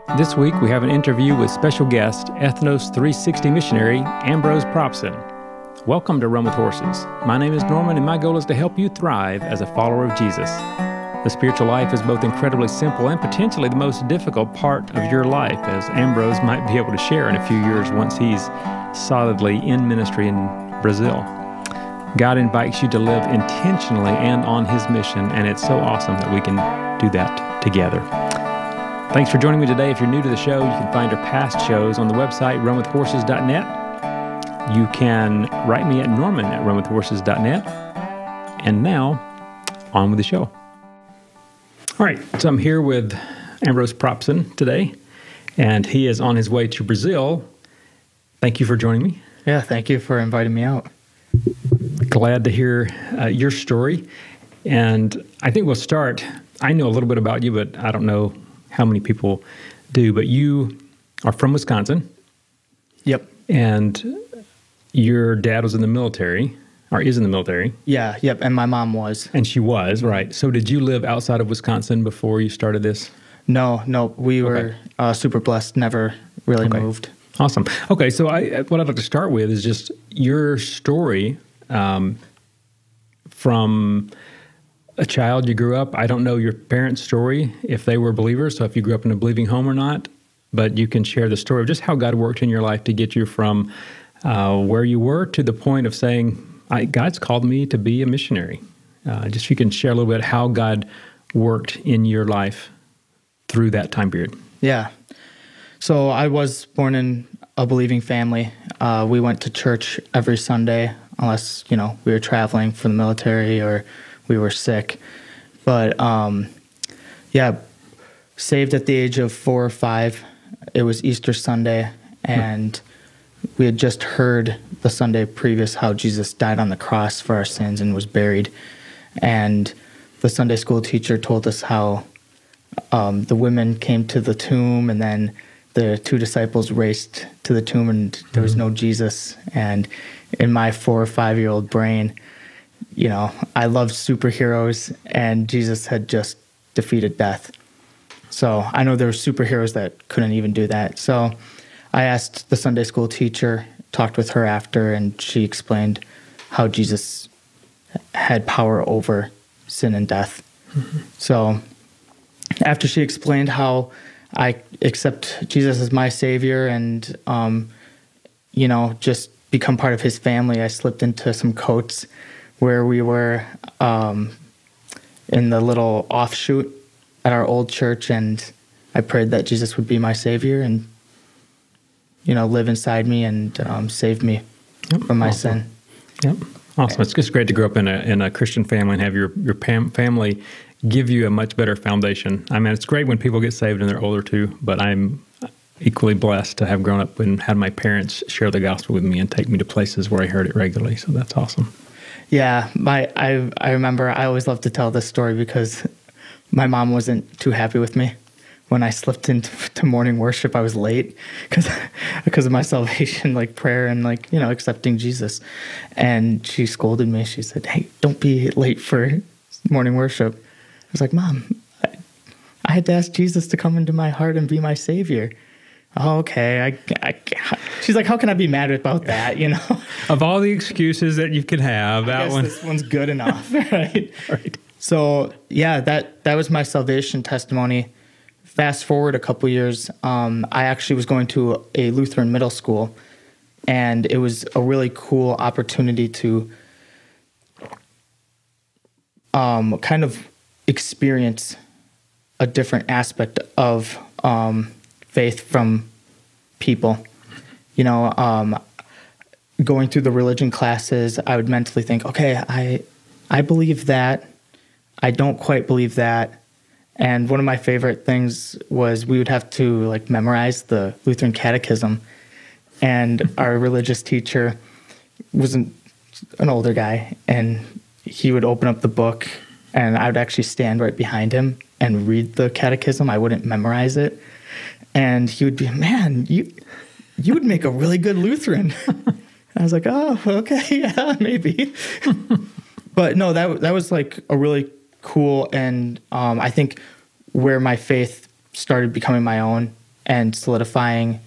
This week we have an interview with special guest, Ethnos 360 missionary Ambrose Propson. Welcome to Run with Horses. My name is Norman and my goal is to help you thrive as a follower of Jesus. The spiritual life is both incredibly simple and potentially the most difficult part of your life, as Ambrose might be able to share in a few years once he's solidly in ministry in Brazil. God invites you to live intentionally and on His mission, and it's so awesome that we can do that together. Thanks for joining me today. If you're new to the show, you can find our past shows on the website runwithhorses.net. You can write me at norman@runwithhorses.net. And now, on with the show. All right, so I'm here with Ambrose Propson today, and he is on his way to Brazil. Thank you for joining me. Yeah, thank you for inviting me out. Glad to hear your story. And I think we'll start. I know a little bit about you, but I don't know how many people do. But you are from Wisconsin. Yep. And your dad was in the military, or is in the military. Yeah, yep, and my mom was. And she was, right. So did you live outside of Wisconsin before you started this? No, we were super blessed, never really moved. Awesome. Okay, so what I'd like to start with is just your story from a child you grew up. I don't know your parents' story, if they were believers, so if you grew up in a believing home or not, but you can share the story of just how God worked in your life to get you from where you were to the point of saying, God's called me to be a missionary. Just if you can share a little bit how God worked in your life through that time period. Yeah. So I was born in a believing family. We went to church every Sunday, unless, we were traveling for the military or we were sick. But, saved at the age of 4 or 5. It was Easter Sunday, and we had just heard the Sunday previous how Jesus died on the cross for our sins and was buried. And the Sunday school teacher told us how the women came to the tomb, and then the 2 disciples raced to the tomb, and there was no Jesus. And in my 4 or 5-year-old brain, I loved superheroes, and Jesus had just defeated death. So I know there were superheroes that couldn't even do that. So I asked the Sunday school teacher, talked with her after, and she explained how Jesus had power over sin and death. Mm-hmm. So after she explained how I accept Jesus as my Savior and, just become part of His family, I slipped into some coats where we were in the little offshoot at our old church, and I prayed that Jesus would be my Savior and, live inside me and save me from my sin. Yep. Awesome. It's just great to grow up in a Christian family and have your family give you a much better foundation. I mean, it's great when people get saved and they're older too, but I'm equally blessed to have grown up and had my parents share the gospel with me and take me to places where I heard it regularly. So that's awesome. Yeah, I remember I always love to tell this story because my mom wasn't too happy with me. When I slipped into morning worship, I was late because of my salvation, prayer and accepting Jesus. And she scolded me. She said, "Hey, don't be late for morning worship." I was like, "Mom, I had to ask Jesus to come into my heart and be my Savior." Oh, okay. She's like, "How can I be mad about that?" Of all the excuses that you could have, I guess this one's good enough, right? Right. So yeah, that was my salvation testimony. Fast forward a couple years, I actually was going to a Lutheran middle school, and it was a really cool opportunity to kind of experience a different aspect of faith from people. Going through the religion classes, I would mentally think, okay, I believe that. I don't quite believe that. And one of my favorite things was we would have to memorize the Lutheran catechism. And our religious teacher was an older guy, and he would open up the book, and I would actually stand right behind him and read the catechism. I wouldn't memorize it. And he would be, "Man, you would make a really good Lutheran." I was like, "Oh, okay, yeah, maybe." But no, that was a really cool, and I think where my faith started becoming my own and solidifying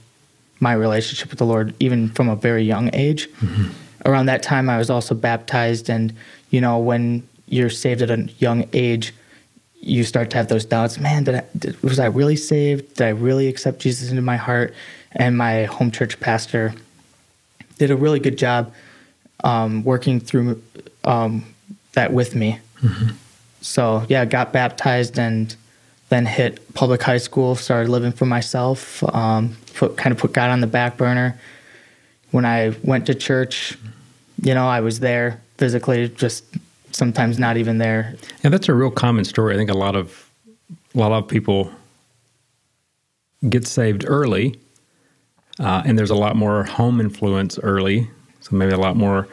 my relationship with the Lord, even from a very young age. Mm-hmm. Around that time, I was also baptized, and when you're saved at a young age, you start to have those doubts. Man, was I really saved? Did I really accept Jesus into my heart? And my home church pastor did a really good job working through that with me. Mm-hmm. So yeah, got baptized and then hit public high school, started living for myself, put God on the back burner. When I went to church, I was there physically, just sometimes not even there. Yeah, that's a real common story. I think a lot of people get saved early, and there's a lot more home influence early, so maybe a lot more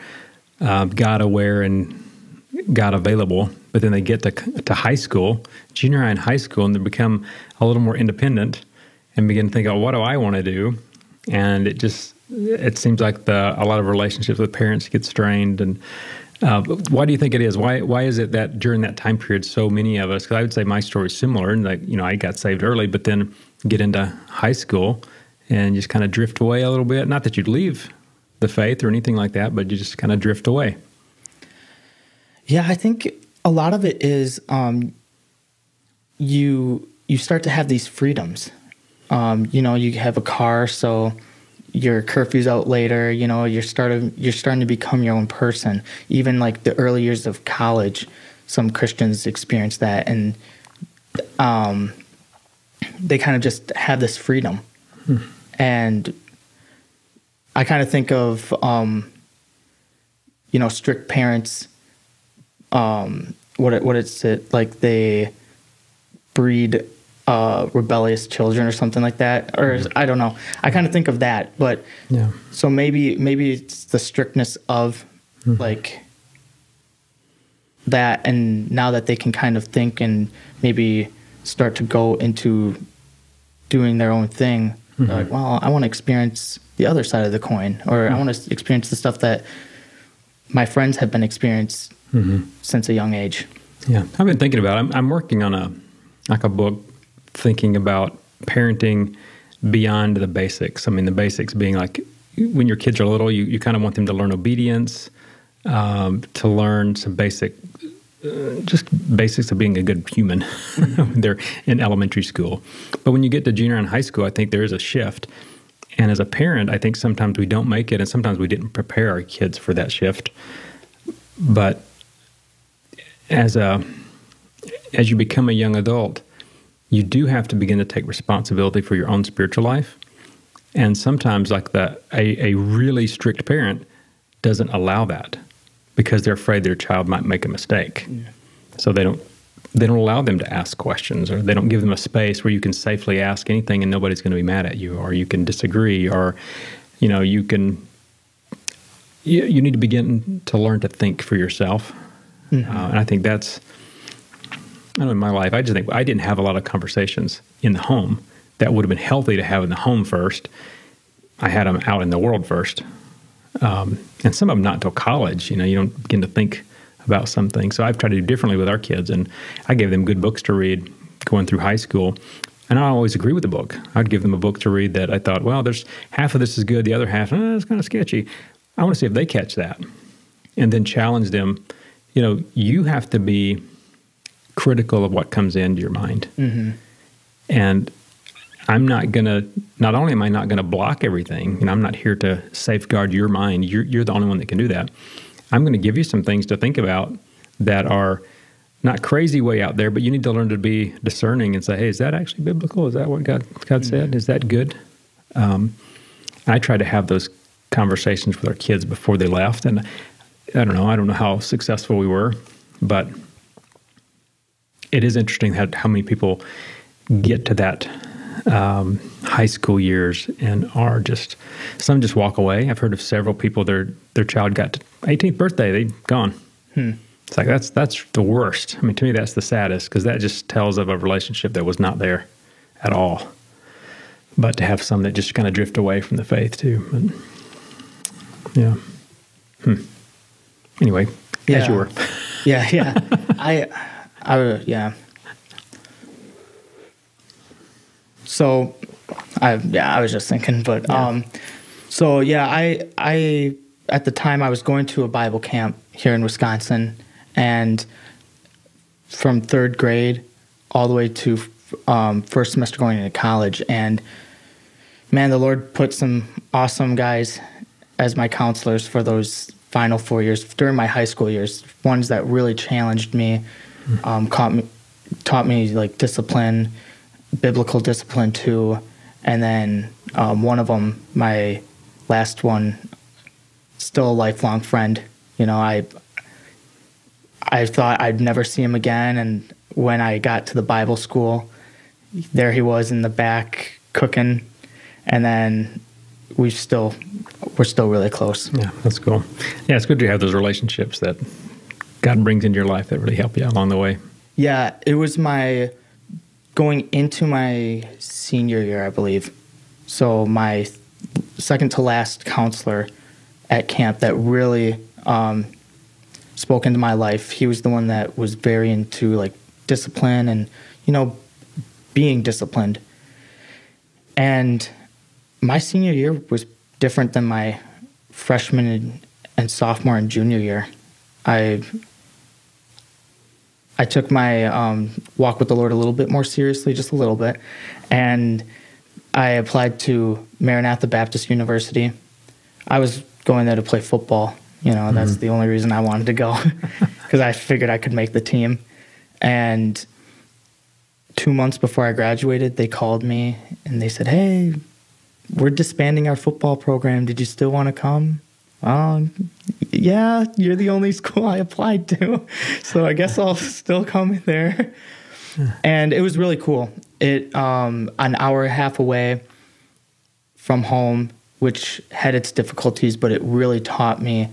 God aware and God available. But then they get to high school, junior high and high school, and they become a little more independent and begin to think, oh, what do I want to do? And it seems like a lot of relationships with parents get strained. And why do you think it is? Why is it that during that time period, so many of us, because I would say my story is similar, and I got saved early, but then get into high school and just kind of drift away a little bit. Not that you'd leave the faith or anything like that, but you just kind of drift away. Yeah, I think a lot of it is you start to have these freedoms. You have a car, so your curfew's out later. You're starting to become your own person. Even like the early years of college, some Christians experience that, and they kind of just have this freedom. And I kind of think of strict parents. What is it like? They breed rebellious children or something like that, or I don't know. I kind of think of that, but yeah. So maybe it's the strictness of like that, and now that they can kind of think and maybe start to go into doing their own thing, they're like, well, I want to experience the other side of the coin, or I want to experience the stuff that my friends have been experienced since a young age. Yeah, I've been thinking about it. I'm working on a book thinking about parenting beyond the basics. I mean, the basics being like when your kids are little, you kind of want them to learn obedience, to learn some just basics of being a good human when they're in elementary school. But when you get to junior and high school, I think there is a shift. And as a parent, I think sometimes we don't make it, and sometimes we didn't prepare our kids for that shift. But as you become a young adult, you do have to begin to take responsibility for your own spiritual life. And sometimes like a really strict parent doesn't allow that because they're afraid their child might make a mistake. Yeah. So they don't allow them to ask questions, or they don't give them a space where you can safely ask anything and nobody's going to be mad at you, or you can disagree, or you need to begin to learn to think for yourself. And I think that's, in my life, I just think I didn't have a lot of conversations in the home that would have been healthy to have in the home first. I had them out in the world first. And some of them not until college. You don't begin to think about some things. So I've tried to do differently with our kids, and I gave them good books to read going through high school. And I don't always agree with the book. I'd give them a book to read that I thought, well, there's half of this is good, the other half, it's kind of sketchy. I want to see if they catch that, and then challenge them. You have to be critical of what comes into your mind. And not only am I not going to block everything, I'm not here to safeguard your mind. You're the only one that can do that. I'm going to give you some things to think about that are not crazy way out there, but you need to learn to be discerning and say, hey, is that actually biblical? Is that what God said? Is that good? I try to have those conversations with our kids before they left. And I don't know how successful we were, but it is interesting how many people get to that high school years and some just walk away. I've heard of several people, their child got to 18th birthday, they gone. It's like, that's the worst. I mean, to me, that's the saddest, because that just tells of a relationship that was not there at all. But to have some that just kind of drift away from the faith too. But, yeah. Anyway, as you were. Yeah. Yeah. So I was just thinking, but so yeah, I at the time I was going to a Bible camp here in Wisconsin, and from third grade all the way to first semester going into college, and man, the Lord put some awesome guys as my counselors for those final 4 years during my high school years. Ones that really challenged me, taught me like discipline, biblical discipline too. And then one of them, my last one, still a lifelong friend. You know, I thought I'd never see him again, and when I got to the Bible school, there he was in the back cooking, and then we're still really close. Yeah, that's cool. Yeah, it's good to have those relationships that God brings into your life that really help you along the way. Yeah, it was going into my senior year, I believe. So my second to last counselor at camp that really spoke into my life. He was the one that was very into like discipline and, you know, being disciplined. And my senior year was different than my freshman and sophomore and junior year. I took my walk with the Lord a little bit more seriously, just a little bit, and I applied to Maranatha Baptist University. I was going there to play football. You know, that's the only reason I wanted to go, because I figured I could make the team. And 2 months before I graduated, they called me and they said, "Hey, we're disbanding our football program. Did you still want to come?" Yeah, you're the only school I applied to, so I guess I'll still come there. And it was really cool. It an hour and a half away from home, which had its difficulties, but it really taught me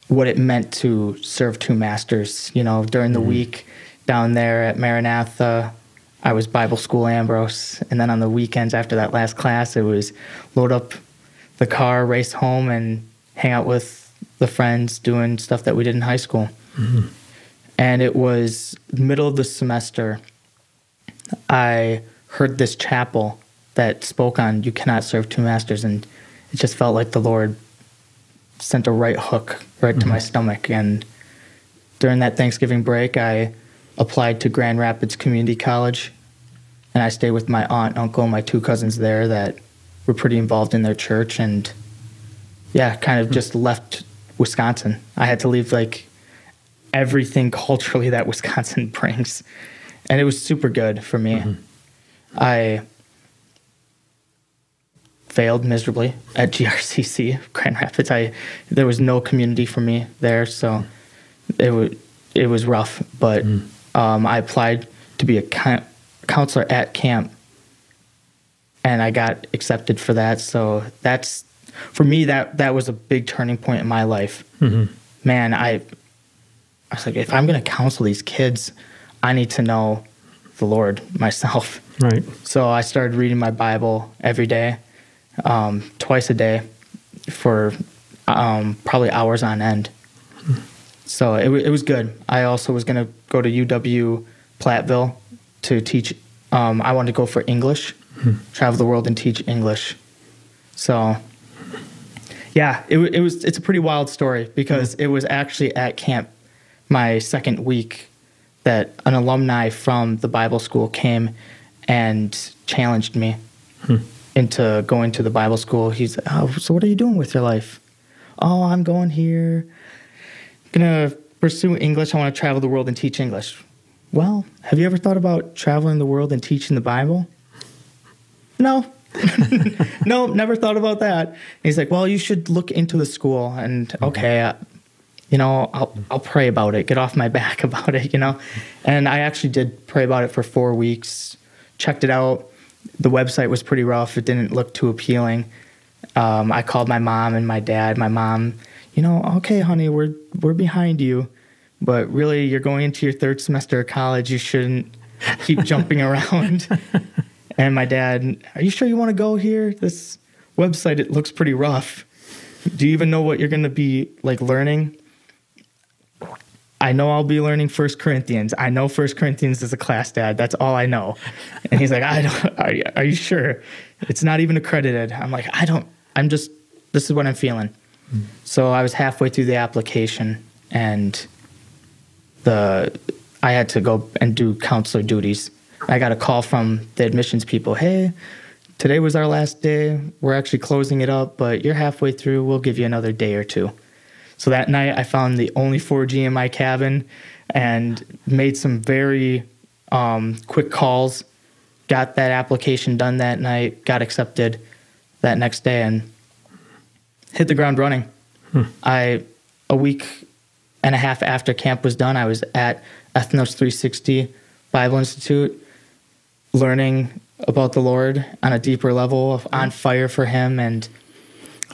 what it meant to serve two masters. You know, during the week down there at Maranatha, I was Bible School Ambrose, and then on the weekends after that last class, it was load up the car, race home, and hang out with the friends doing stuff that we did in high school. And it was middle of the semester, I heard this chapel that spoke on you cannot serve two masters, and it just felt like the Lord sent a right hook right to my stomach. And during that Thanksgiving break, I applied to Grand Rapids Community College, and I stayed with my aunt, uncle, and my two cousins there that were pretty involved in their church, and yeah, kind of just left Wisconsin. I had to leave like everything culturally that Wisconsin brings, and it was super good for me. I failed miserably at GRCC, Grand Rapids. There was no community for me there, so it was rough, but I applied to be a counselor at camp, and I got accepted for that. So that's, for me, that was a big turning point in my life. Man, I was like, if I'm going to counsel these kids, I need to know the Lord myself. Right. So I started reading my Bible every day, twice a day, for probably hours on end. So it was good. I also was going to go to UW Platteville to teach. I wanted to go for English, travel the world and teach English. So yeah, it's a pretty wild story, because it was actually at camp my second week that an alumni from the Bible school came and challenged me into going to the Bible school. He's like, "Oh, so what are you doing with your life?" "Oh, I'm going here. Gonna pursue English. I want to travel the world and teach English." "Well, have you ever thought about traveling the world and teaching the Bible?" "No." "No, never thought about that." And he's like, "Well, you should look into the school." And okay, you know, I'll pray about it, get off my back about it, you know. And I actually did pray about it for 4 weeks, checked it out. The website was pretty rough. It didn't look too appealing. I called my mom and my dad. My mom, you know, "Okay, honey, we're behind you, but really you're going into your third semester of college. You shouldn't keep jumping around." And my dad, "Are you sure you want to go here? This website, it looks pretty rough. Do you even know what you're going to be like learning?" I know I'll be learning 1 Corinthians. I know 1 Corinthians is a class, Dad. That's all I know. And he's like, are you sure? It's not even accredited. I'm like, this is what I'm feeling. So I was halfway through the application, and I had to go and do counselor duties. I got a call from the admissions people. Hey, today was our last day. We're actually closing it up, but you're halfway through. We'll give you another day or two. So that night I found the only 4G in my cabin and made some very quick calls, got that application done that night, got accepted that next day, and hit the ground running. A week and a half after camp was done, I was at Ethnos 360 Bible Institute learning about the Lord on a deeper level, on fire for him. And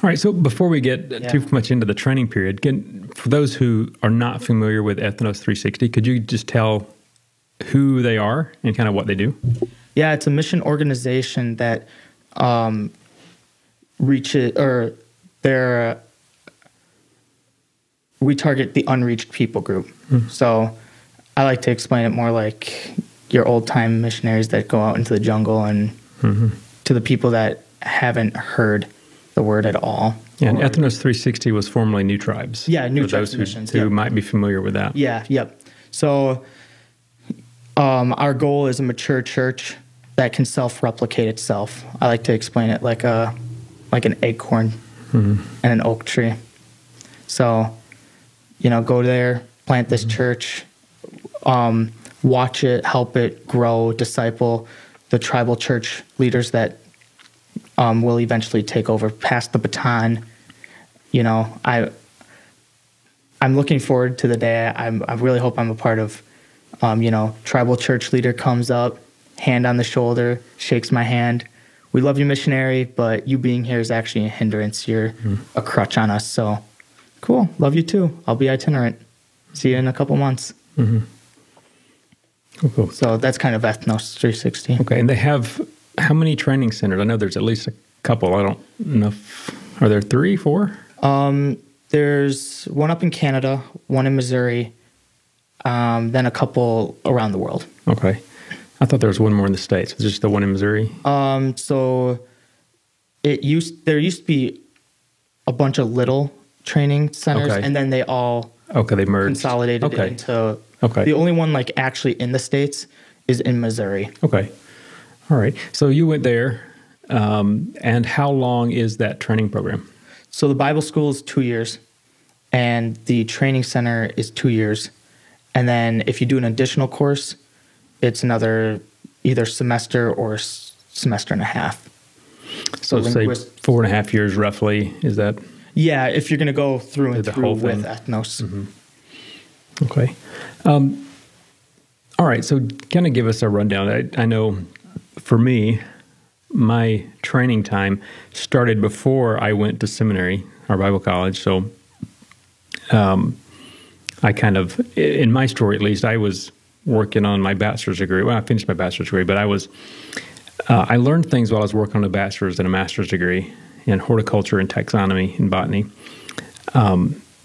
all right, so before we get too much into the training period, for those who are not familiar with Ethnos 360, could you just tell who they are and kind of what they do? Yeah, it's a mission organization that we target the unreached people group. So I like to explain it more like your old-time missionaries that go out into the jungle and to the people that haven't heard the word at all. Yeah, and Ethnos 360 was formerly New Tribes. Yeah, New Tribes those missions. who might be familiar with that. Yeah, yep. So our goal is a mature church that can self-replicate itself. I like to explain it like an acorn and an oak tree. So, go there, plant this church, watch it, help it grow, disciple the tribal church leaders that will eventually take over, pass the baton. I'm looking forward to the day. I really hope I'm a part of, tribal church leader comes up, hand on the shoulder, shakes my hand. We love you, missionary, but you being here is actually a hindrance. You're a crutch on us. So cool. Love you too. I'll be itinerant. See you in a couple months. Cool. So that's kind of Ethnos 360. Okay. And they have how many training centers? I know there's at least a couple. I don't know. Are there 3, 4? There's one up in Canada, one in Missouri, then a couple around the world. Okay. I thought there was one more in the States. Was it just the one in Missouri? So there used to be a bunch of little training centers, and then they all they merged, consolidated into. The only one actually in the States is in Missouri. Okay. All right. So you went there, and how long is that training program? So the Bible school is 2 years, and the training center is 2 years. And then if you do an additional course, it's another either semester or semester and a half. So say 4.5 years roughly, is that? Yeah, if you're going to go through and through with thing. Ethnos. Okay. All right, so kind of give us a rundown. I know for me, my training time started before I went to seminary or Bible college. So I kind of, in my story at least, I was working on my bachelor's degree. Well, I finished my bachelor's degree, but I learned things while I was working on a bachelor's and a master's degree in horticulture and taxonomy and botany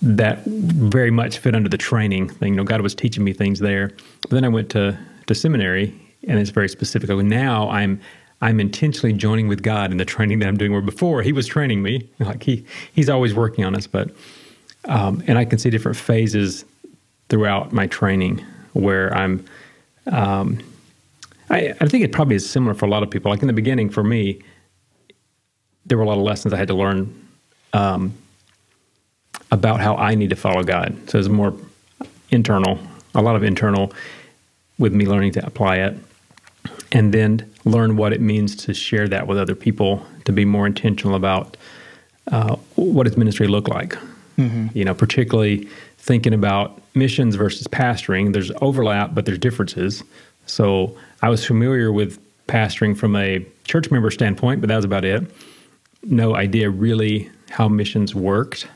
that very much fit under the training thing. God was teaching me things there. But then I went to seminary, and it's very specific. Now I'm intentionally joining with God in the training that I'm doing, where before he was training me. He's always working on us, but and I can see different phases throughout my training where I'm I think it probably is similar for a lot of people. Like in the beginning, for me, there were a lot of lessons I had to learn about how I need to follow God. So it's more internal, a lot of internal with me learning to apply it, and then learn what it means to share that with other people, to be more intentional about what does ministry look like. Particularly thinking about missions versus pastoring. There's overlap, but there's differences. So I was familiar with pastoring from a church member standpoint, but that was about it. No idea really how missions worked.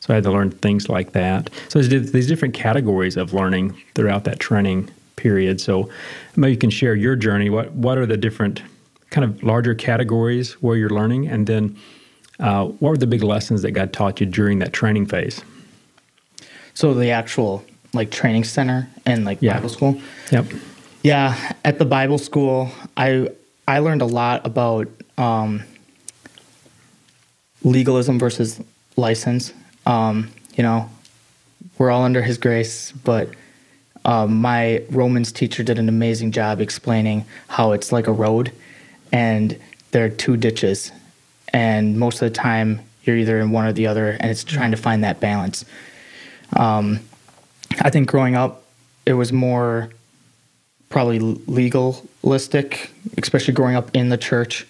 So I had to learn things like that. So there's these different categories of learning throughout that training period. So maybe you can share your journey. What are the different kind of larger categories where you're learning? And then what were the big lessons that God taught you during that training phase? So the actual like training center and like Bible school. Yep. Yeah, at the Bible school, I learned a lot about legalism versus license. You know, we're all under His grace, but my Romans teacher did an amazing job explaining how it's like a road, and there are two ditches, and most of the time you're either in one or the other, and it's trying to find that balance. I think growing up, it was more probably legalistic, especially growing up in the church.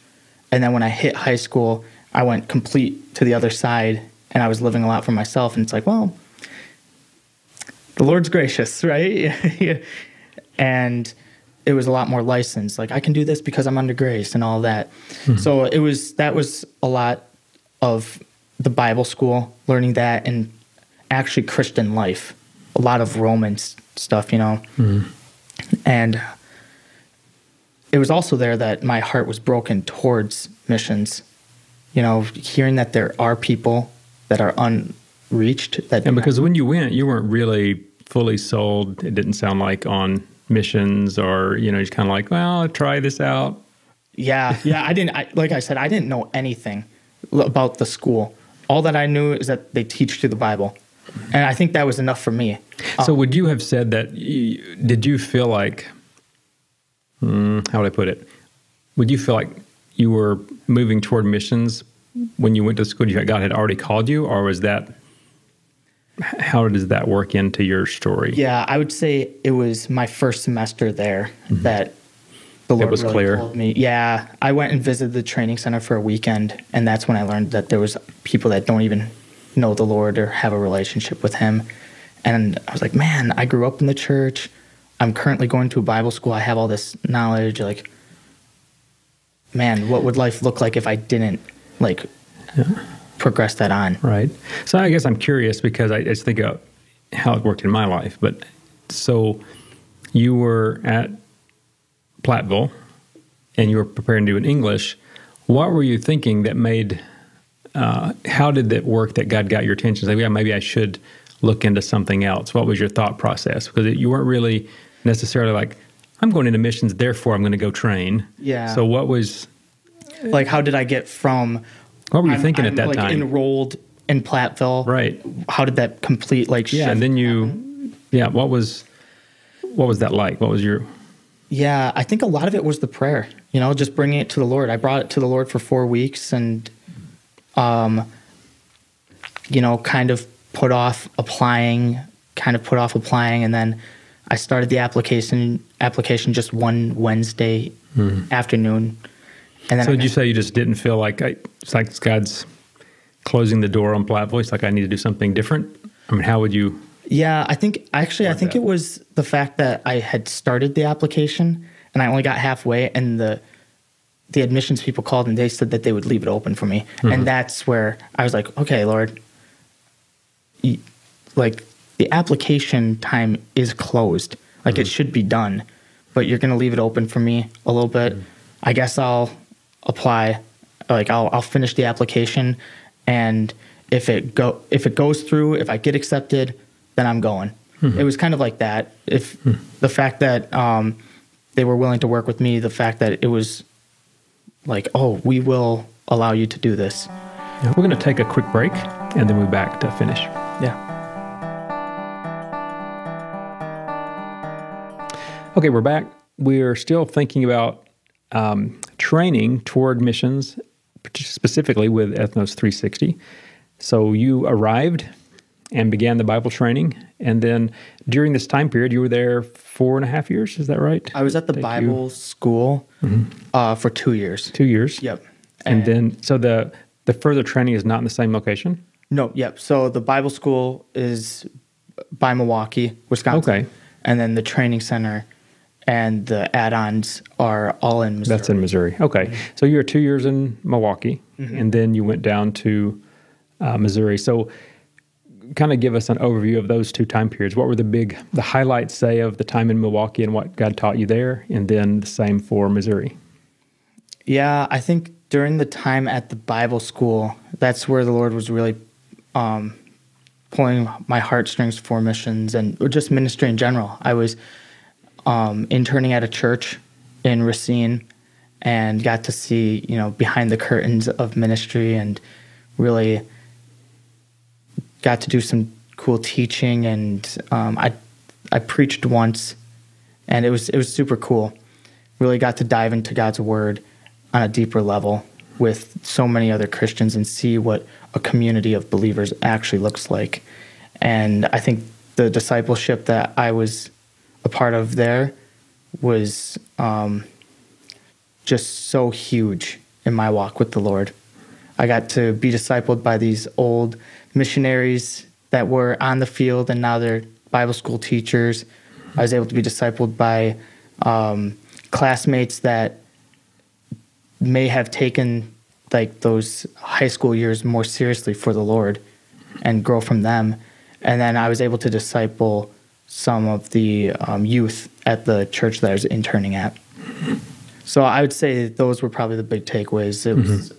And then when I hit high school, I went complete to the other side, and I was living a lot for myself. And it's like, well, the Lord's gracious, right? And it was a lot more licensed. Like, I can do this because I'm under grace and all that. Mm-hmm. So that was a lot of the Bible school, learning that, and actually Christian life, a lot of Romans stuff, you know. Mm-hmm. And it was also there that my heart was broken towards missions, you know, hearing that there are people that are unreached. And because when you went, you weren't really fully sold, it didn't sound like, on missions, or, you know, just kind of like, well, I'll try this out. Yeah. Like I said, I didn't know anything about the school. All that I knew is that they teach through the Bible. And I think that was enough for me. So would you have said that, did you feel like, how would I put it? Would you feel like you were moving toward missions when you went to school? God had already called you, or was that, how does that work into your story? Yeah, I would say it was my first semester there that the Lord was really clear. told me. Yeah, I went and visited the training center for a weekend, and that's when I learned that there was people that don't even know the Lord or have a relationship with Him. And I was like, man, I grew up in the church. I'm currently going to a Bible school. I have all this knowledge. Like, man, what would life look like if I didn't, like, progress that on? Right. So I guess I'm curious, because I just think of how it worked in my life. But so you were at Platteville, and you were preparing to do in English. What were you thinking that made, how did that work that God got your attention? Like, yeah, maybe I should look into something else. What was your thought process? Because you weren't really necessarily like, I'm going into missions, therefore I'm going to go train. Yeah. So what was... Like, how did I get from... What were you thinking at that like, time? Enrolled in Platteville. Right. How did that complete, like, shift? Yeah, and then you... Yeah, what was that like? What was your... Yeah, I think a lot of it was the prayer, you know, just bringing it to the Lord. I brought it to the Lord for 4 weeks, and, you know, kind of put off applying, and then I started the application just one Wednesday afternoon. And then so did you say you just didn't feel like, it's like God's closing the door on Platteville? It's like, I need to do something different? I mean, how would you... Yeah, I think it was the fact that I had started the application and I only got halfway, and the admissions people called and they said that they would leave it open for me. Mm-hmm. And that's where I was like, okay, Lord, like, the application time is closed. Like, it should be done, but you're going to leave it open for me a little bit. I guess I'll apply. Like, I'll finish the application, and if it goes through, if I get accepted, then I'm going. It was kind of like that. If the fact that they were willing to work with me, the fact that it was like, oh, we will allow you to do this. Yeah, we're going to take a quick break, and then we'll be back to finish. Yeah. Okay, we're back. We're still thinking about training toward missions, specifically with Ethnos 360. So you arrived and began the Bible training, and then during this time period, you were there 4.5 years. Is that right? I was at the Bible school for 2 years. 2 years? Yep. And then, so the further training is not in the same location? No, yep. So the Bible school is by Milwaukee, Wisconsin. Okay. And then the training center and the add-ons are all in Missouri. That's in Missouri. Okay. So you were 2 years in Milwaukee, and then you went down to Missouri. So kind of give us an overview of those two time periods. What were the highlights, say, of the time in Milwaukee and what God taught you there, and then the same for Missouri? Yeah, I think during the time at the Bible school, that's where the Lord was really pulling my heartstrings for missions and just ministry in general. I was interning at a church in Racine and got to see, behind the curtains of ministry, and really got to do some cool teaching. And I preached once, and it was super cool. Really got to dive into God's Word on a deeper level with so many other Christians and see what a community of believers actually looks like. And I think the discipleship that I was a part of there was just so huge in my walk with the Lord. I got to be discipled by these old missionaries that were on the field, and now they're Bible school teachers. I was able to be discipled by classmates that may have taken like those high school years more seriously for the Lord and grow from them. And then I was able to disciple some of the youth at the church that I was interning at. So I would say those were probably the big takeaways. It was,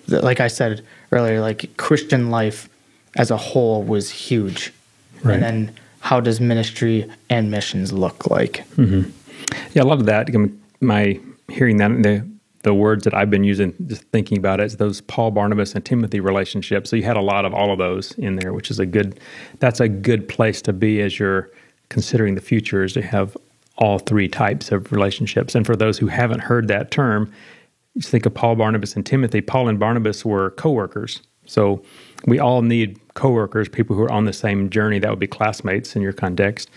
like I said earlier, like Christian life as a whole was huge. Right. And then how does ministry and missions look like? Yeah, I love that. My hearing that, the words that I've been using, just thinking about it, is those Paul, Barnabas, and Timothy relationships. So you had a lot of all of those in there, which is that's a good place to be as you're considering the future, is to have all three types of relationships. And for those who haven't heard that term, you think of Paul, Barnabas, and Timothy. Paul and Barnabas were co-workers. So we all need co-workers, people who are on the same journey. That would be classmates in your context.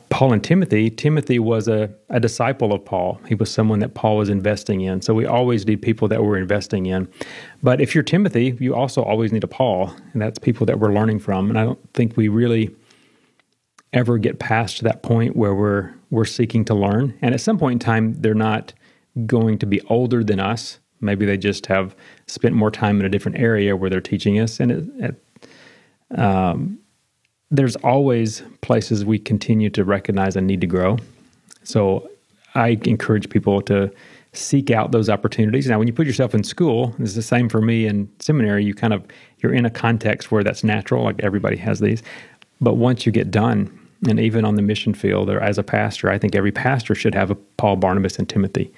Paul and Timothy was a disciple of Paul. He was someone that Paul was investing in. So we always need people that we're investing in. But if you're Timothy, you also always need a Paul, and that's people that we're learning from. And I don't think we really ever get past that point where we're seeking to learn. And at some point in time, they're not going to be older than us. Maybe they just have spent more time in a different area where they're teaching us. And there's always places we continue to recognize and need to grow. So I encourage people to seek out those opportunities. Now, when you put yourself in school, it's the same for me in seminary. You're in a context where that's natural, like everybody has these. But once you get done, and even on the mission field or as a pastor, I think every pastor should have a Paul, Barnabas, and Timothy.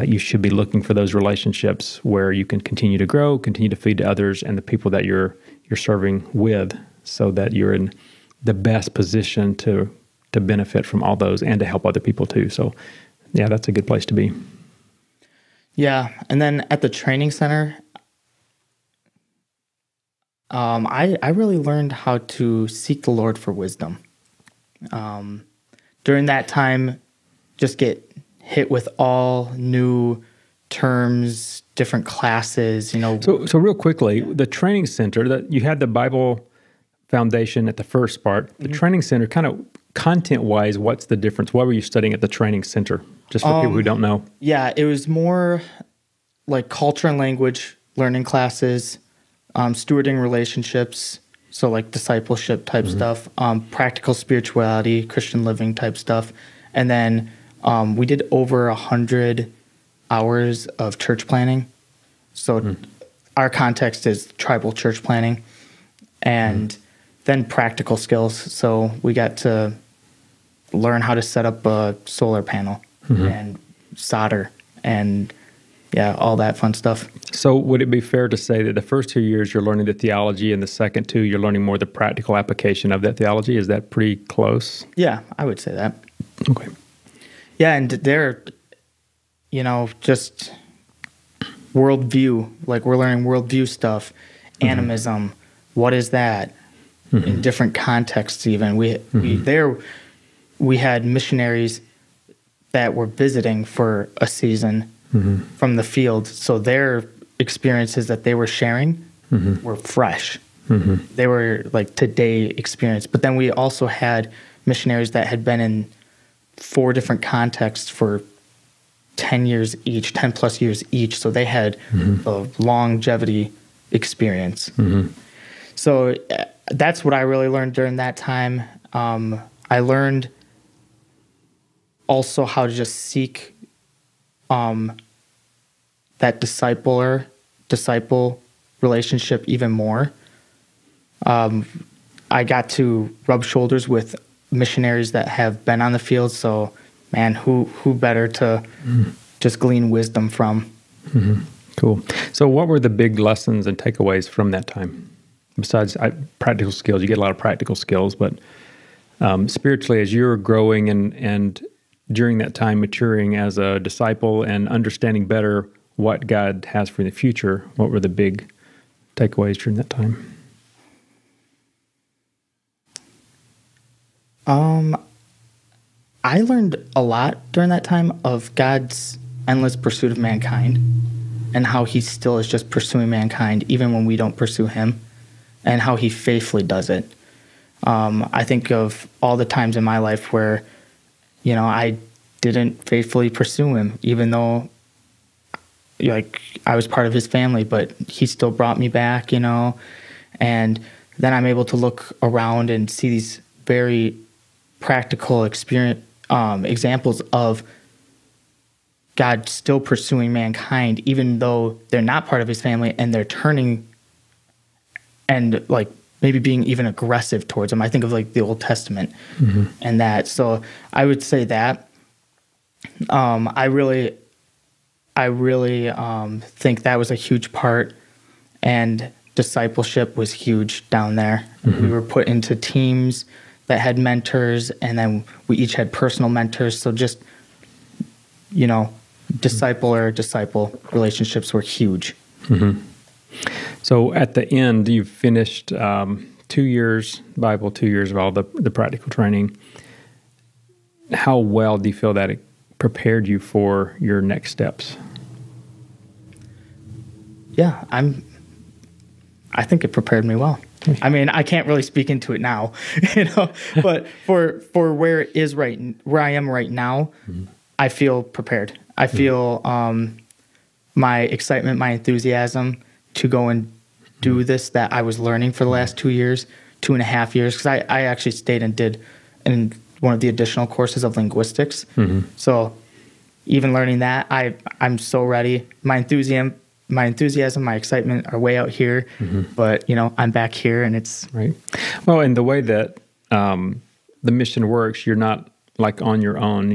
You should be looking for those relationships where you can continue to grow, continue to feed to others and the people that you're serving with, so that you're in the best position to benefit from all those and to help other people too. So, yeah, that's a good place to be. Yeah, and then at the training center, I really learned how to seek the Lord for wisdom. During that time, just get hit with all new terms, different classes, So real quickly, the training center, that you had the Bible foundation at the first part. The training center, kind of content-wise, what's the difference? What were you studying at the training center? Just for people who don't know. Yeah, it was more like culture and language learning classes, stewarding relationships, so like discipleship type stuff, practical spirituality, Christian living type stuff. And then we did over 100 hours of church planning. So our context is tribal church planning. And then practical skills. So we got to learn how to set up a solar panel and solder and all that fun stuff. So would it be fair to say that the first 2 years you're learning the theology and the second 2 you're learning more the practical application of that theology? Is that pretty close? Yeah, I would say that. Okay. Yeah, and they're, just worldview. Like we're learning worldview stuff, animism. What is that? In different contexts even. We had missionaries that were visiting for a season from the field, so their experiences that they were sharing were fresh. They were like today experience. But then we also had missionaries that had been in 4 different contexts for 10 years each, 10 plus years each, so they had a longevity experience. So that's what I really learned during that time. I learned also how to just seek that disciple relationship even more. I got to rub shoulders with missionaries that have been on the field. So, man, who better to just glean wisdom from? Cool. So what were the big lessons and takeaways from that time? Besides practical skills, you get a lot of practical skills, but spiritually, as you're growing and during that time maturing as a disciple and understanding better what God has for the future, what were the big takeaways during that time? I learned a lot during that time of God's endless pursuit of mankind and how he still is just pursuing mankind even when we don't pursue him, and how he faithfully does it. I think of all the times in my life where, I didn't faithfully pursue him, even though I was part of his family, but he still brought me back, and then I'm able to look around and see these very practical examples of God still pursuing mankind, even though they're not part of his family, and they're turning and maybe being even aggressive towards him. I think of the Old Testament and that. So I would say that I really think that was a huge part, and discipleship was huge down there. We were put into teams that had mentors, and then we each had personal mentors. So just, disciple relationships were huge. So at the end, you've finished 2 years Bible, 2 years of all the practical training. How well do you feel that it prepared you for your next steps? Yeah, I think it prepared me well. I mean, I can't really speak into it now, but for where I am right now, I feel prepared. I feel my excitement, my enthusiasm to go and do this that I was learning for the last 2 years, 2.5 years, because I actually stayed and did in one of the additional courses of linguistics. So even learning that, I'm so ready. My enthusiasm, my excitement are way out here, but I'm back here, and it's right. Well, and the way that the mission works, you're not on your own.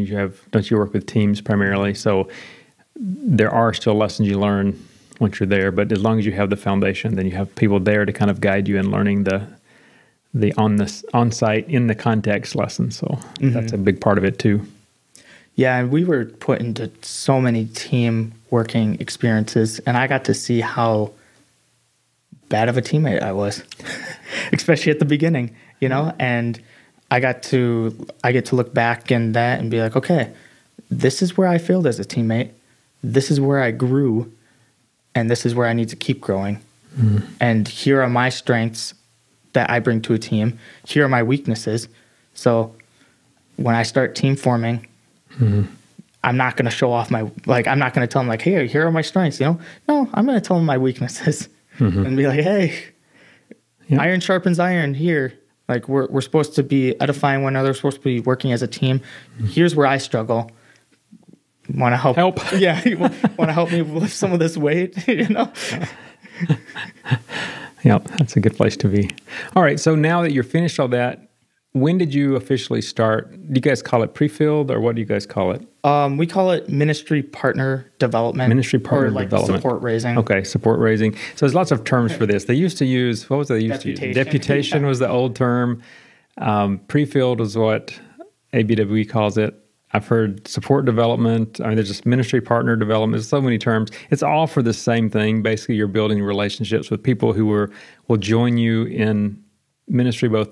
Don't you work with teams primarily? So there are still lessons you learn once you're there, but as long as you have the foundation, then you have people there to kind of guide you in learning the on-site, in the context lessons. So that's a big part of it too. Yeah, and we were put into so many team working experiences, and I got to see how bad of a teammate I was, especially at the beginning, and I get to look back in that and be like, okay, this is where I failed as a teammate. This is where I grew, and this is where I need to keep growing. And here are my strengths that I bring to a team. Here are my weaknesses. So when I start team forming, I'm not going to show off I'm not going to tell them hey, here are my strengths, No, I'm going to tell them my weaknesses and be like, hey, iron sharpens iron here. We're supposed to be edifying one another, supposed to be working as a team. Here's where I struggle. Want to help? Yeah, you want to help me lift some of this weight, Yep, that's a good place to be. All right, so now that you're finished all that, when did you officially start? Do you guys call it pre-field, or what do you guys call it? We call it ministry partner development. Ministry partner development. Support raising. Okay, support raising. So there's lots of terms for this. They used to use, what was they used to use? Deputation was the old term. Pre-field was what ABWE calls it. I've heard support development. There's just ministry partner development. There's so many terms. It's all for the same thing. Basically, you're building relationships with people who will join you in ministry, both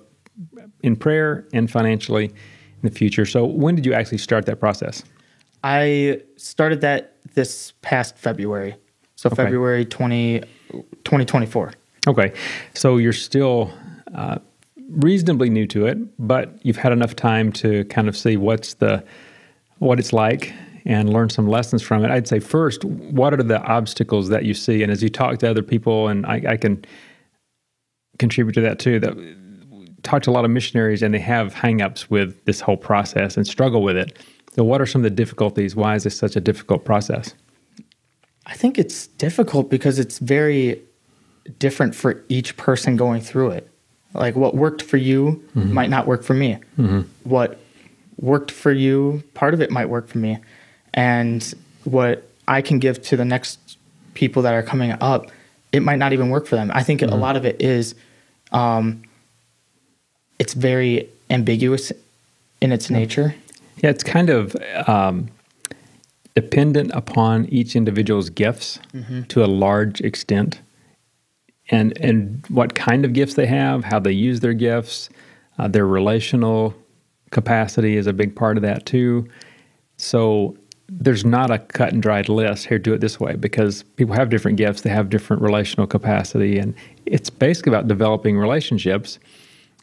in prayer and financially in the future. So when did you actually start that process? I started that this past February. So okay. February 2024. Okay. So you're still reasonably new to it, but you've had enough time to kind of see what it's like and learn some lessons from it. I'd say first, what are the obstacles that you see? And as you talk to other people, and I can contribute to that too, that talk to a lot of missionaries and they have hang-ups with this whole process and struggle with it. So what are some of the difficulties? Why is this such a difficult process? I think it's difficult because it's very different for each person going through it. Like what worked for you might not work for me. What worked for you, part of it might work for me. And what I can give to the next people that are coming up, it might not even work for them. I think a lot of it is, it's very ambiguous in its nature. Yeah, it's kind of dependent upon each individual's gifts to a large extent. And what kind of gifts they have, how they use their gifts, their relational capacity is a big part of that too. So there's not a cut and dried list, here, do it this way, because people have different gifts, they have different relational capacity, and it's basically about developing relationships.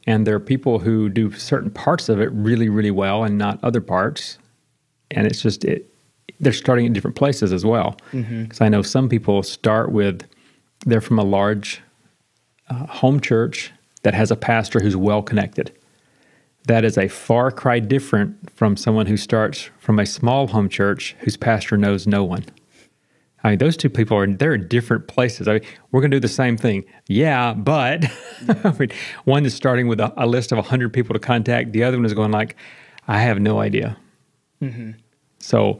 And there are people who do certain parts of it really, really well and not other parts. And it's just, they're starting in different places as well. Because I know some people start with, they're from a large home church that has a pastor who's well connected. That is a far cry different from someone who starts from a small home church whose pastor knows no one. I mean, those two people they're in different places. I mean, we're going to do the same thing. Yeah, but I mean, one is starting with a list of 100 people to contact. The other one is going like, I have no idea. So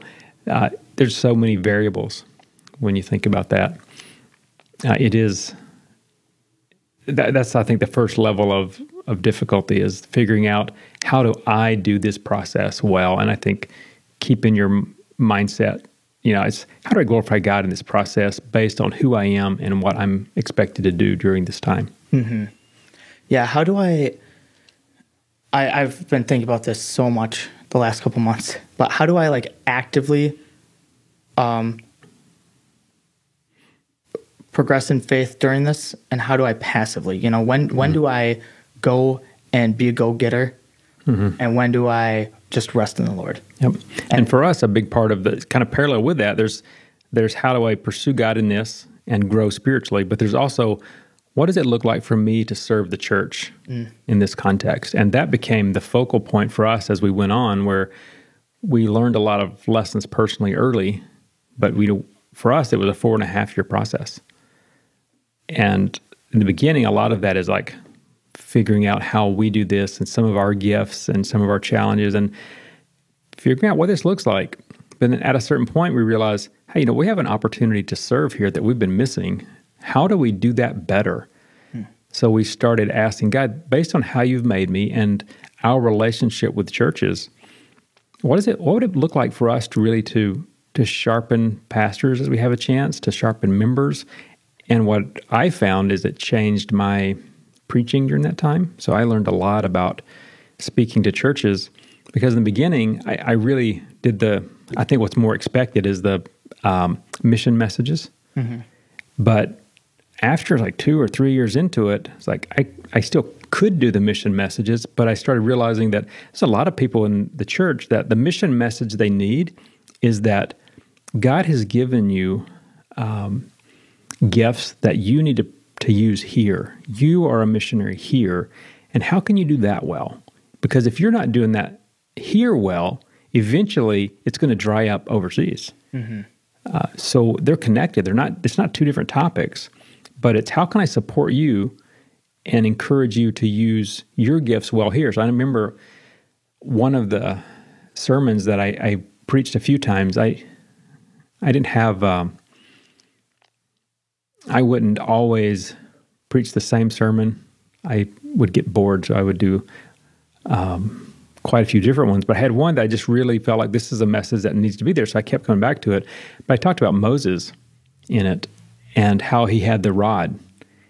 there's so many variables when you think about that. It is, that's I think the first level of difficulty is figuring out, how do I do this process well? And I think keeping your mindset, it's how do I glorify God in this process based on who I am and what I'm expected to do during this time? Yeah, how do I've been thinking about this so much the last couple months, but how do I like actively progress in faith during this, and how do I passively? When do I go and be a go-getter, and when do I just rest in the Lord? Yep. And for us, a big part of the kind of parallel with that, there's how do I pursue God in this and grow spiritually, but there's also, what does it look like for me to serve the church in this context? And that became the focal point for us as we went on, where we learned a lot of lessons personally early, but for us, it was a 4.5-year process. And in the beginning, a lot of that is like figuring out how we do this and some of our gifts and some of our challenges and figuring out what this looks like. But then at a certain point, we realize, hey, we have an opportunity to serve here that we've been missing. How do we do that better? So we started asking God, based on how you've made me and our relationship with churches, what would it look like for us to really to sharpen pastors as we have a chance, to sharpen members? And what I found is it changed my preaching during that time. So I learned a lot about speaking to churches, because in the beginning, I really did I think what's more expected is the mission messages. But after like 2 or 3 years into it, it's like I still could do the mission messages, but I started realizing that there's a lot of people in the church that the mission message they need is that God has given you gifts that you need to use here. You are a missionary here, and how can you do that well? Because if you're not doing that here well, eventually it's going to dry up overseas. So they're connected. It's not two different topics, but it's how can I support you and encourage you to use your gifts well here. So I remember one of the sermons that I preached a few times. I didn't have. I wouldn't always preach the same sermon. I would get bored, so I would do quite a few different ones. But I had one that I just really felt like this is a message that needs to be there, so I kept coming back to it. But I talked about Moses in it and how he had the rod.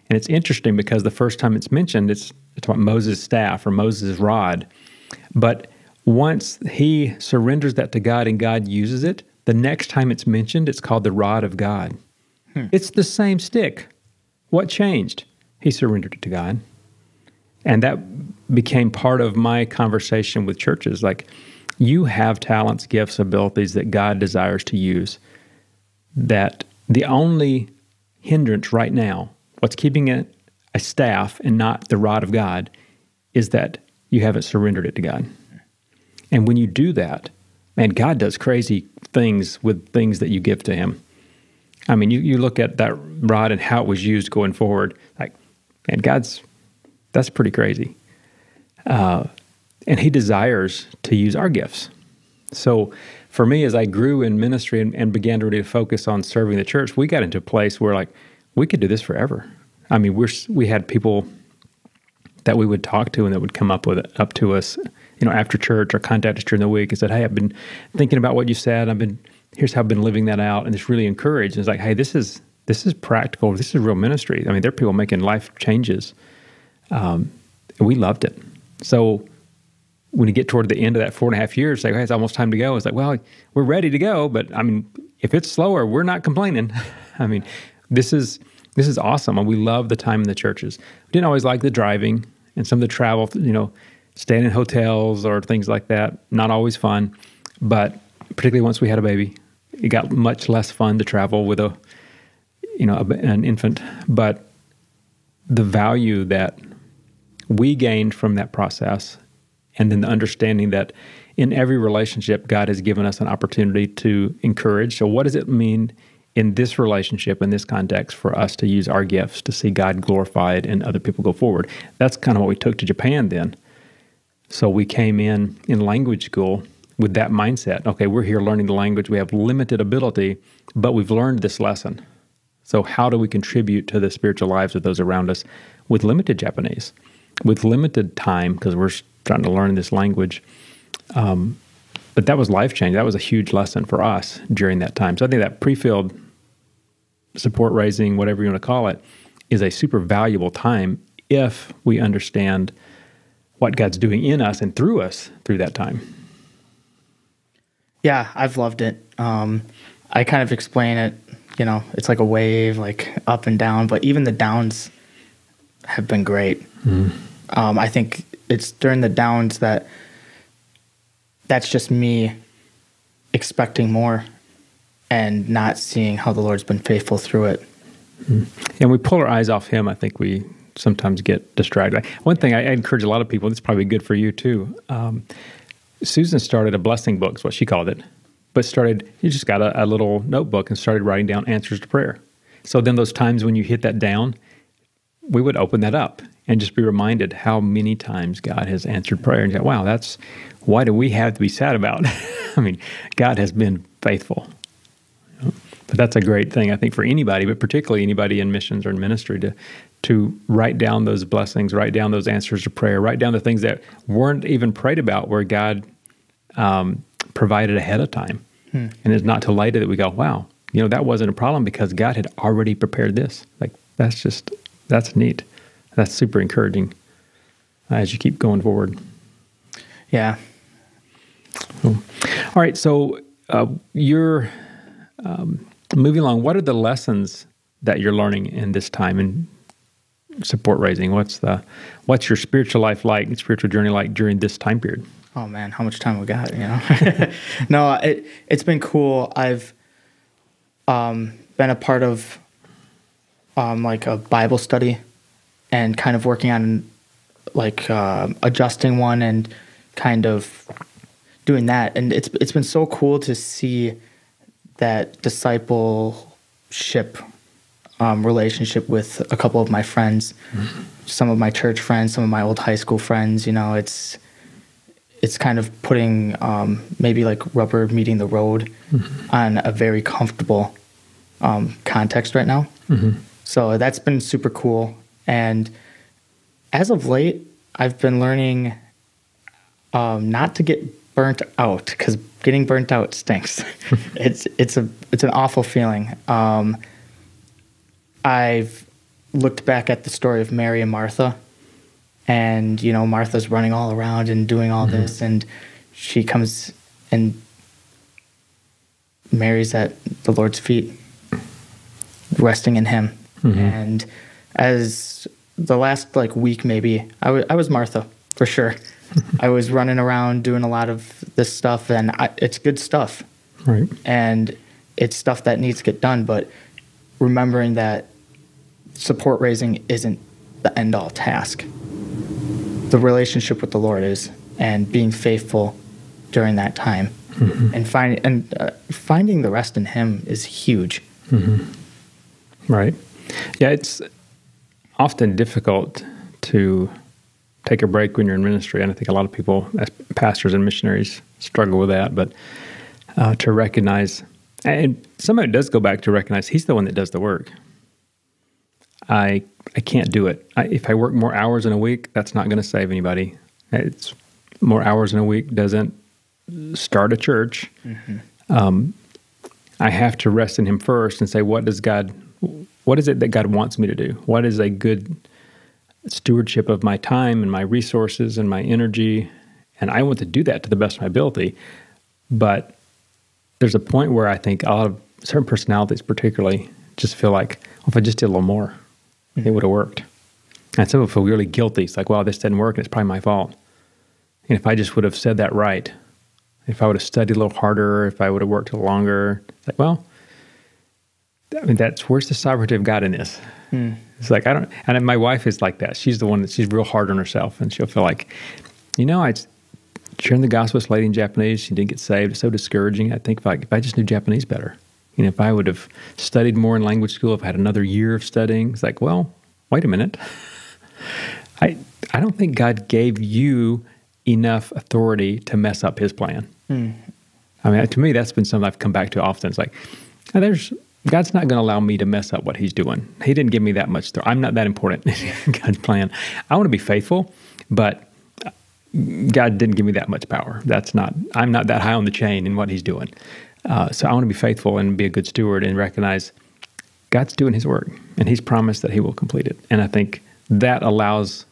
And it's interesting because the first time it's mentioned, it's about Moses' staff or Moses' rod. But once he surrenders that to God and God uses it, the next time it's mentioned, it's called the rod of God. It's the same stick. What changed? He surrendered it to God. And that became part of my conversation with churches. Like, you have talents, gifts, abilities that God desires to use. That the only hindrance right now, what's keeping it a staff and not the rod of God, is that you haven't surrendered it to God. And when you do that, man, God does crazy things with things that you give to Him. I mean, you look at that rod and how it was used going forward, like, man, God's That's pretty crazy. And he desires to use our gifts. So for me, as I grew in ministry and began to really focus on serving the church, we got into a place where like, we could do this forever. I mean, we had people that we would talk to and that would come up to us, after church or contact us during the week and said, "Hey, I've been thinking about what you said. Here's how I've been living that out." And it's really encouraged. And it's like, "Hey, this is practical. This is real ministry." I mean, there are people making life changes. And we loved it. So when you get toward the end of that 4.5 years, it's like, "Hey, it's almost time to go." It's like, well, we're ready to go. But I mean, if it's slower, we're not complaining. I mean, this is awesome. And we love the time in the churches. We didn't always like the driving and some of the travel, staying in hotels or things like that. Not always fun. But particularly once we had a baby, it got much less fun to travel with an infant. But the value that we gained from that process, and then the understanding that in every relationship, God has given us an opportunity to encourage. So what does it mean in this relationship, in this context, for us to use our gifts to see God glorified and other people go forward? That's kind of what we took to Japan then. So we came in language school with that mindset. Okay, we're here learning the language. We have limited ability, but we've learned this lesson. So how do we contribute to the spiritual lives of those around us with limited Japanese, with limited time, because we're trying to learn this language? But that was life-changing. That was a huge lesson for us during that time. So I think that pre-field support raising, whatever you want to call it, is a super valuable time if we understand what God's doing in us and through us through that time. Yeah, I've loved it. I kind of explain it, it's like a wave, like up and down, but even the downs have been great. I think it's during the downs that's just me expecting more and not seeing how the Lord's been faithful through it. And we pull our eyes off Him. I think we sometimes get distracted. One thing I encourage a lot of people, this is probably good for you too. Susan started a blessing book, is what she called it. But you just got a little notebook and started writing down answers to prayer. So then those times when you hit that down, we would open that up and just be reminded how many times God has answered prayer. And you go, wow, why do we have to be sad about? I mean, God has been faithful. But that's a great thing, I think, for anybody, but particularly anybody in missions or in ministry to write down those blessings, write down those answers to prayer, write down the things that weren't even prayed about where God provided ahead of time. And it's not till later that we go, wow, that wasn't a problem because God had already prepared this. Like, that's neat. That's super encouraging as you keep going forward. Yeah. Cool. All right, so you're moving along. What are the lessons that you're learning in this time in support raising? What's your spiritual life like, spiritual journey like during this time period? Oh man, how much time we got, No, it's been cool. I've been a part of like a Bible study and kind of working on like adjusting one and kind of doing that. And it's been so cool to see that discipleship relationship with a couple of my friends, some of my church friends, some of my old high school friends. It's kind of putting maybe like rubber meeting the road on a very comfortable context right now. So that's been super cool. And as of late, I've been learning not to get burnt out, because getting burnt out stinks. It's an awful feeling. I've looked back at the story of Mary and Martha, and Martha's running all around and doing all this, and she comes and Mary's at the Lord's feet, resting in Him. And as the last week maybe, I was Martha for sure. I was running around doing a lot of this stuff, and it's good stuff, right? And it's stuff that needs to get done. But remembering that support raising isn't the end all task. The relationship with the Lord is, and being faithful during that time, and finding the rest in Him is huge. Right. Yeah, it's often difficult to take a break when you're in ministry. And I think a lot of people, as pastors and missionaries, struggle with that. But to recognize, and some of it does go back to recognize He's the one that does the work. I can't do it. If I work more hours in a week, that's not going to save anybody. It's more hours in a week doesn't start a church. I have to rest in Him first and say, what is it that God wants me to do? What is a good stewardship of my time and my resources and my energy? And I want to do that to the best of my ability. But there's a point where I think a lot of certain personalities particularly just feel like, well, if I just did a little more, it would have worked. And some people feel really guilty. It's like, well, this didn't work and it's probably my fault. And if I just would have said that right, if I would have studied a little harder, if I would have worked a little longer, it's like, well, I mean, where's the sovereignty of God in this? It's like, and my wife is like that. She's the one she's real hard on herself, and she'll feel like, I sharing the gospel with this lady in Japanese, she didn't get saved. It's so discouraging. I think if I just knew Japanese better, if I would have studied more in language school, if I had another year of studying, it's like, well, wait a minute. I don't think God gave you enough authority to mess up His plan. I mean, to me, that's been something I've come back to often. It's like, God's not going to allow me to mess up what He's doing. He didn't give me that much. I'm not that important in God's plan. I want to be faithful, but God didn't give me that much power. I'm not that high on the chain in what He's doing. So I want to be faithful and be a good steward and recognize God's doing His work, and He's promised that He will complete it. And I think that allows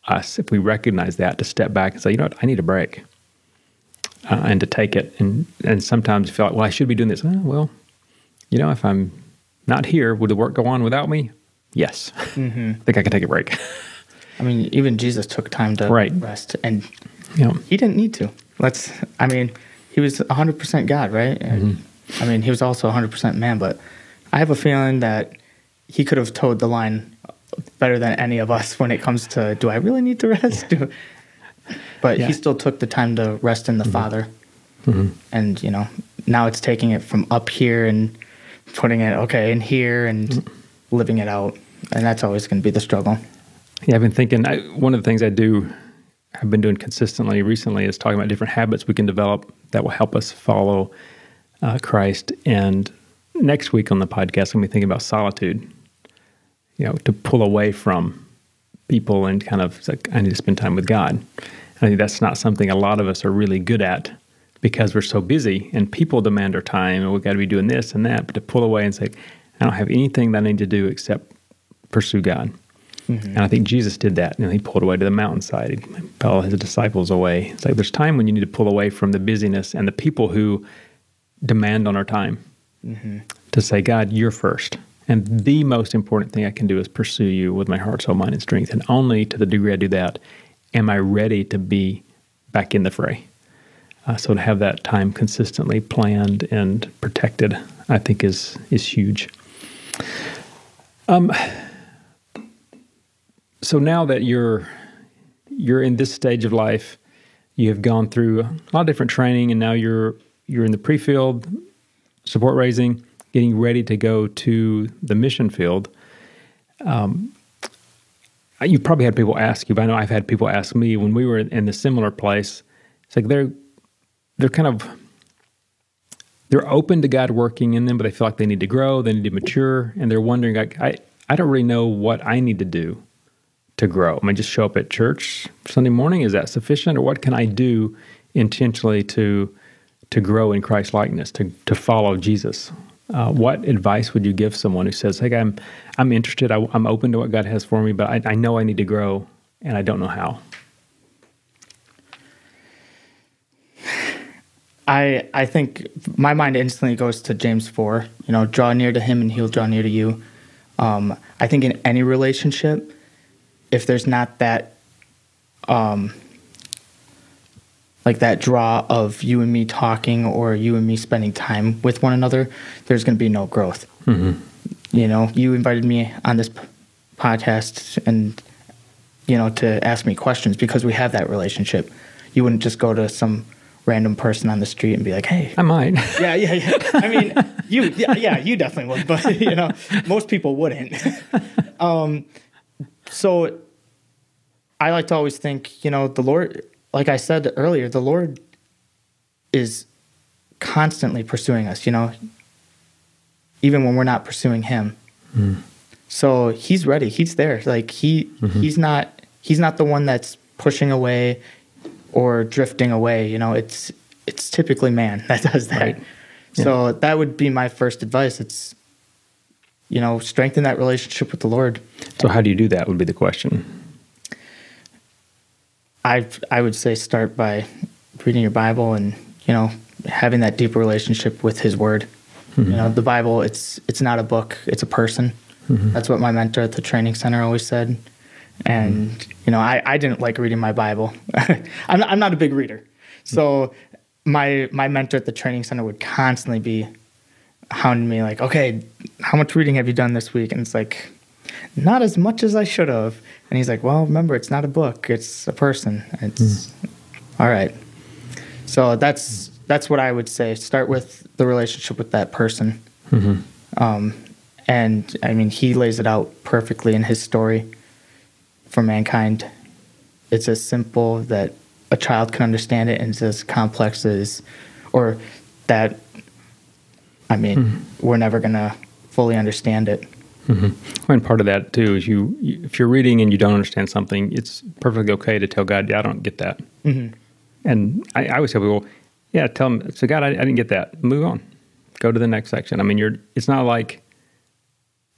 us, if we recognize that, to step back and say, you know what, I need a break, and to take it. And sometimes feel like, well, I should be doing this. If I'm not here, would the work go on without me? Yes. I think I can take a break. I mean, even Jesus took time to rest, and He didn't need to. He was 100% God, right? And, He was also 100% man, but I have a feeling that He could have towed the line better than any of us when it comes to, do I really need to rest? But He still took the time to rest in the Father. And, now it's taking it from up here and putting it, in here and living it out. And that's always going to be the struggle. Yeah, I've been thinking, one of the things I've been doing consistently recently is talking about different habits we can develop that will help us follow Christ. And next week on the podcast, I'm going to be thinking about solitude, to pull away from people and kind of, it's like, I need to spend time with God. And I think that's not something a lot of us are really good at because we're so busy and people demand our time and we've got to be doing this and that. But to pull away and say, I don't have anything that I need to do except pursue God. And I think Jesus did that. He pulled away to the mountainside. He pulled His disciples away. It's like there's time when you need to pull away from the busyness and the people who demand on our time to say, God, you're first. And the most important thing I can do is pursue you with my heart, soul, mind, and strength. And only to the degree I do that, am I ready to be back in the fray. So to have that time consistently planned and protected, I think is huge. So now that you're in this stage of life, you have gone through a lot of different training, and now you're in the pre-field, support raising, getting ready to go to the mission field. You've probably had people ask you, but I know I've had people ask me when we were in a similar place. It's like they're open to God working in them, but they feel like they need to grow, they need to mature, and they're wondering, like, I don't really know what I need to do to grow. I mean, just show up at church Sunday morning, is that sufficient? Or what can I do intentionally to grow in Christ likeness, to follow Jesus? What advice would you give someone who says, hey, I'm interested, I'm open to what God has for me, but I know I need to grow, and I don't know how? I think my mind instantly goes to James 4, draw near to Him and He'll draw near to you. I think in any relationship, if there's not that, like that draw of you and me talking or you and me spending time with one another, there's going to be no growth. You invited me on this podcast and, to ask me questions because we have that relationship. You wouldn't just go to some random person on the street and be like, hey. I might. Yeah. I mean, you definitely would, but, most people wouldn't. So I like to always think, the Lord, like I said earlier, the Lord is constantly pursuing us, even when we're not pursuing him. So he's ready. He's there. Like he's not the one that's pushing away or drifting away. It's typically man that does that. Right. Yeah. So that would be my first advice. It's, strengthen that relationship with the Lord. So how do you do that would be the question. I would say start by reading your Bible and, having that deeper relationship with his word. The Bible, it's not a book, it's a person. That's what my mentor at the training center always said. And, I didn't like reading my Bible. I'm not a big reader. So my mentor at the training center would constantly be hounding me like, okay, how much reading have you done this week? And it's like, not as much as I should have. And he's like, well, remember, it's not a book, it's a person. It's all right. So that's what I would say. Start with the relationship with that person. And I mean, he lays it out perfectly in his story for mankind. It's as simple that a child can understand it, and it's as complex as, or that, I mean, we're never going to fully understand it. And part of that, too, is if you're reading and you don't understand something, it's perfectly okay to tell God, yeah, I don't get that. And I always tell people, yeah, tell him, so God, I didn't get that. Move on. Go to the next section. I mean, it's not like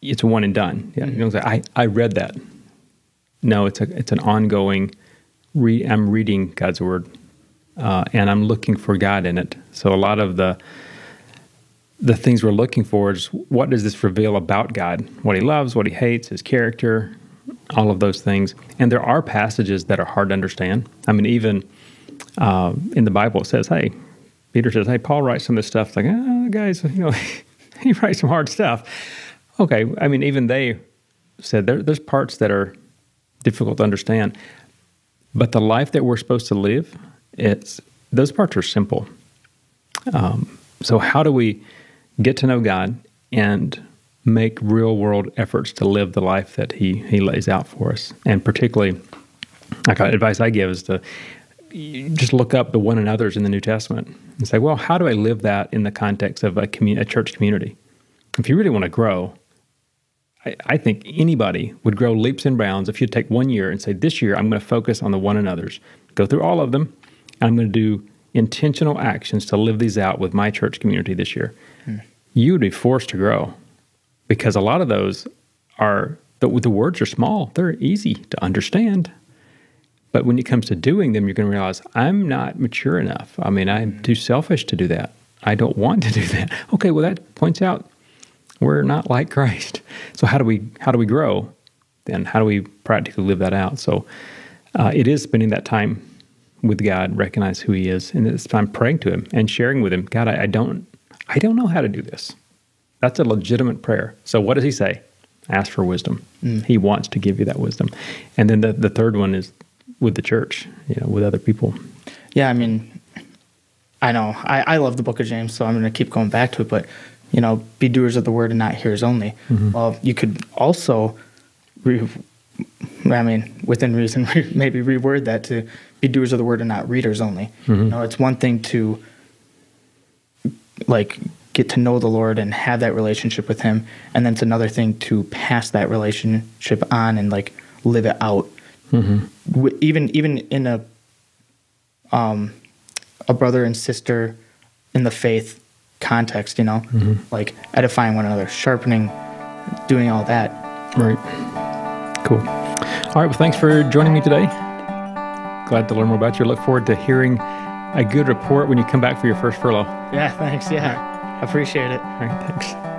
it's a one and done. Yeah, you don't say, I read that. No, it's an ongoing, I'm reading God's word, and I'm looking for God in it. So a lot of the things we're looking for is, what does this reveal about God? What he loves, what he hates, his character, all of those things. And there are passages that are hard to understand. I mean, even in the Bible, it says, Peter says, Paul writes some of this stuff. It's like, guys, he writes some hard stuff. Okay, I mean, even they said there's parts that are difficult to understand. But the life that we're supposed to live, those parts are simple. So how do we get to know God and make real-world efforts to live the life that He lays out for us? And particularly, advice I give is to just look up the one another's in the New Testament and say, well, how do I live that in the context of a church community? If you really want to grow, I think anybody would grow leaps and bounds if you take 1 year and say, this year I'm going to focus on the one another's, go through all of them, and I'm going to do intentional actions to live these out with my church community this year. You would be forced to grow, because a lot of those the words are small. They're easy to understand. But when it comes to doing them, you're going to realize, I'm not mature enough. I mean, I'm too selfish to do that. I don't want to do that. Okay, well, that points out we're not like Christ. So how do we grow? Then how do we practically live that out? So it is spending that time with God, recognize who He is, and it's time praying to Him and sharing with Him. God, I don't know how to do this. That's a legitimate prayer. So what does He say? Ask for wisdom. He wants to give you that wisdom. And then the third one is with the church, with other people. Yeah, I mean, I know. I love the book of James, so I'm going to keep going back to it, but be doers of the word and not hearers only. Well, you could also, within reason, maybe reword that to be doers of the word and not readers only. It's one thing to get to know the Lord and have that relationship with Him, and then it's another thing to pass that relationship on and live it out. Even in a brother and sister in the faith context, edifying one another, sharpening, doing all that. Right. Cool. All right. Well, thanks for joining me today. Glad to learn more about you. Look forward to hearing a good report when you come back for your first furlough. Yeah, thanks. Yeah, I appreciate it. All right. Thanks.